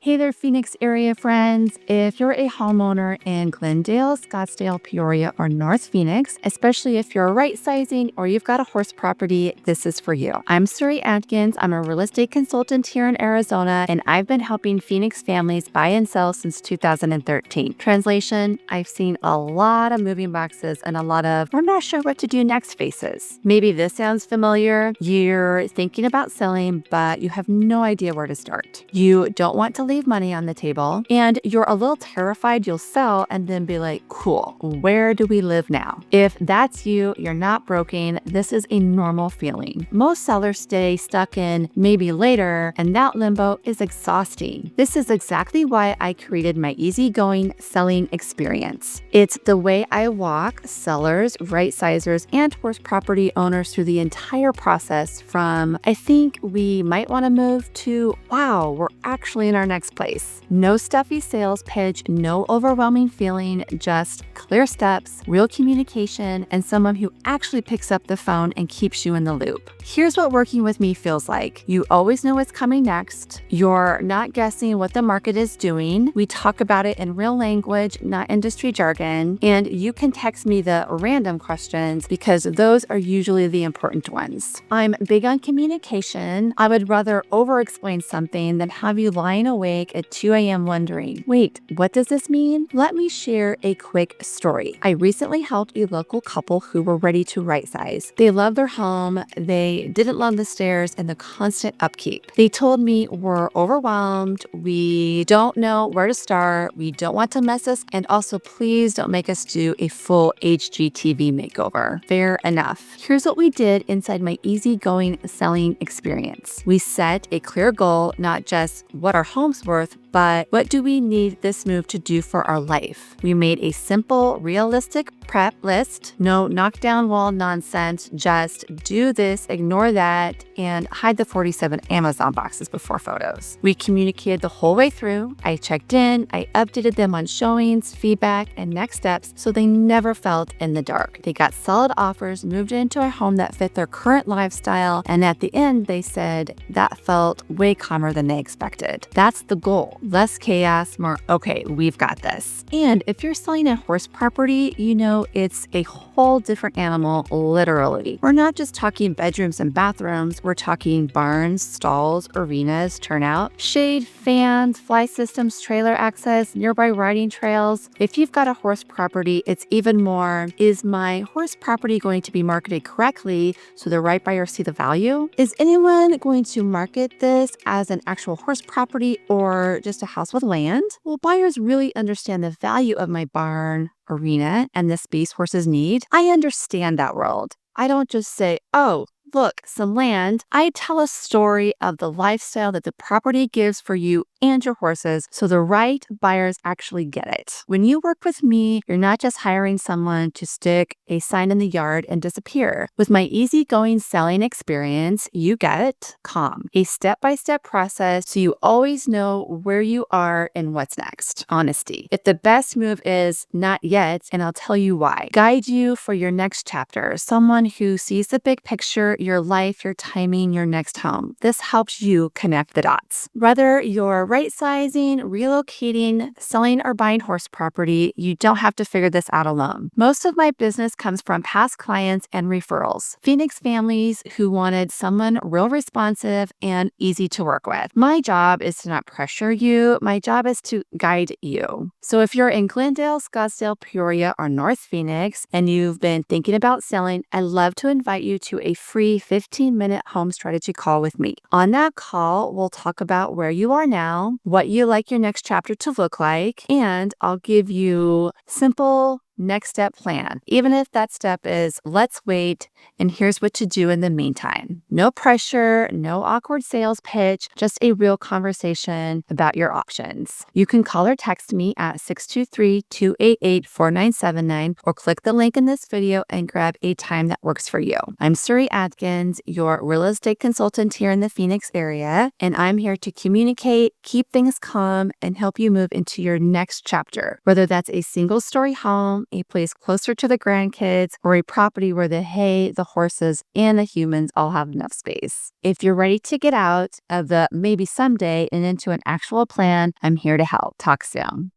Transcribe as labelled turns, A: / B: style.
A: Hey there, Phoenix area friends. If you're a homeowner in Glendale, Scottsdale, Peoria, or North Phoenix, especially if you're right-sizing or you've got a horse property, this is for you. I'm Suri Adkins. I'm a real estate consultant here in Arizona, and I've been helping Phoenix families buy and sell since 2013. Translation, I've seen a lot of moving boxes and a lot of, we're not sure what to do next faces. Maybe this sounds familiar. You're thinking about selling, but you have no idea where to start. You don't want to leave money on the table, and you're a little terrified you'll sell and then be like, cool, where do we live now? If that's you, you're not broken. This is a normal feeling. Most sellers stay stuck in maybe later, and that limbo is exhausting. This is exactly why I created my easygoing selling experience. It's the way I walk sellers, right-sizers, and horse property owners through the entire process from, I think we might want to move, to, wow, we're actually in our next place. No stuffy sales pitch, no overwhelming feeling, just clear steps, real communication, and someone who actually picks up the phone and keeps you in the loop. Here's what working with me feels like. You always know what's coming next. You're not guessing what the market is doing. We talk about it in real language, not industry jargon, and you can text me the random questions because those are usually the important ones. I'm big on communication. I would rather over-explain something than have you lying awake at 2 a.m. wondering, wait, what does this mean? Let me share a quick story. I recently helped a local couple who were ready to right-size. They loved their home. They didn't love the stairs and the constant upkeep. They told me, we're overwhelmed. We don't know where to start. We don't want to mess us. And also, please don't make us do a full HGTV makeover. Fair enough. Here's what we did inside my easygoing selling experience. We set a clear goal, not just what our home's worth, but what do we need this move to do for our life? We made a simple, realistic prep list. No knockdown wall nonsense. Just do this, ignore that, and hide the 47 Amazon boxes before photos. We communicated the whole way through. I checked in. I updated them on showings, feedback, and next steps so they never felt in the dark. They got solid offers, moved into a home that fit their current lifestyle, and at the end, they said that felt way calmer than they expected. That's the goal. Less chaos, more, okay, we've got this. And if you're selling a horse property, you know it's a whole different animal, literally. We're not just talking bedrooms and bathrooms, we're talking barns, stalls, arenas, turnout, shade, fans, fly systems, trailer access, nearby riding trails. If you've got a horse property, it's even more, is my horse property going to be marketed correctly so the right buyers see the value? Is anyone going to market this as an actual horse property or just a house with land? Will buyers really understand the value of my barn, arena, and the space horses need? I understand that world. I don't just say, oh, look, some land. I tell a story of the lifestyle that the property gives for you and your horses so the right buyers actually get it. When you work with me, you're not just hiring someone to stick a sign in the yard and disappear. With my easygoing selling experience, you get calm, a step-by-step process so you always know where you are and what's next. Honesty. If the best move is not yet, and I'll tell you why. Guide you for your next chapter. Someone who sees the big picture, your life, your timing, your next home. This helps you connect the dots. Whether you're right-sizing, relocating, selling, or buying horse property, you don't have to figure this out alone. Most of my business comes from past clients and referrals. Phoenix families who wanted someone real responsive and easy to work with. My job is to not pressure you. My job is to guide you. So if you're in Glendale, Scottsdale, Peoria, or North Phoenix, and you've been thinking about selling, I'd love to invite you to a free 15-minute home strategy call with me. On that call, we'll talk about where you are now, what you like your next chapter to look like, and I'll give you simple next step plan, even if that step is let's wait and here's what to do in the meantime. No pressure, no awkward sales pitch, just a real conversation about your options. You can call or text me at 623-288-4979 or click the link in this video and grab a time that works for you. I'm Suri Adkins, your real estate consultant here in the Phoenix area, and I'm here to communicate, keep things calm, and help you move into your next chapter, whether that's a single story home, home, a place closer to the grandkids, or a property where the hay, the horses, and the humans all have enough space. If you're ready to get out of the maybe someday and into an actual plan, I'm here to help. Talk soon.